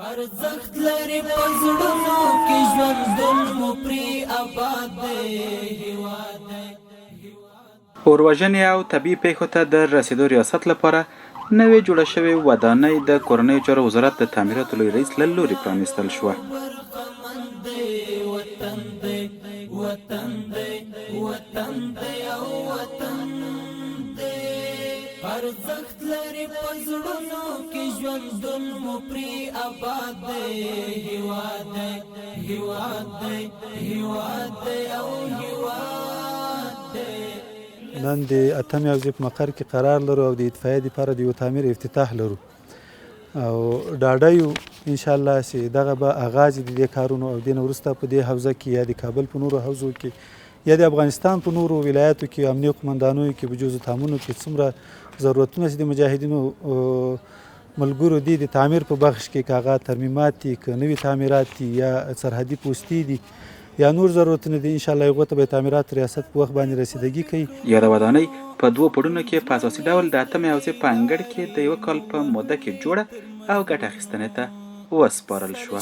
ارزښت لري په زړونو کې ژوندون مو پرې آباد دی هیواد دی. اوروژنې او طبیعي پیښو ته د رسیدو ریاست لپاره نوې جوړه شوې ودانۍ د کورنیو چارو وزارت د تعمیراتو لوی رئیس له لوري پرانیستل شوه. ارزښت لري په زړونو کې ژوندون مو پرې آباد دی هیواد دی هیواد دی هیواد دی او هیواد دی. نن د اتم حوزې په مقر کې قرار لرو او د اطفائیې لپاره د یو تعمیر افتتاح لرو او ډاډه یو انشاءالله چې دغه به آغاز د دې کارونو او دې نه وروسته په دې حوزه کې یا د کابل په نورو حوزو کې یا د افغانستان په نورو ولایاتو کې امنیه قمندانیو کې بجوز تعاملو کې څومره ضرورتونه چې د مجاهدینو ملګرو دي د تعمیر په بخش کې که هغه ترمیمات دي که نوي تعمیرات دي یا سرحدي پوستې دي یا نور ضرورتونه دي انشاءالله هغو ته به تعمیرات ریاست په وخت باندې رسیدګي کوي. یاده ودانۍ په دوو پوړونو کې په اساسي ډول د اتمې حوزې په انګړ کې د یوه کال په موده کې جوړه او ګټه اخیستنې ته وسپارل شوه.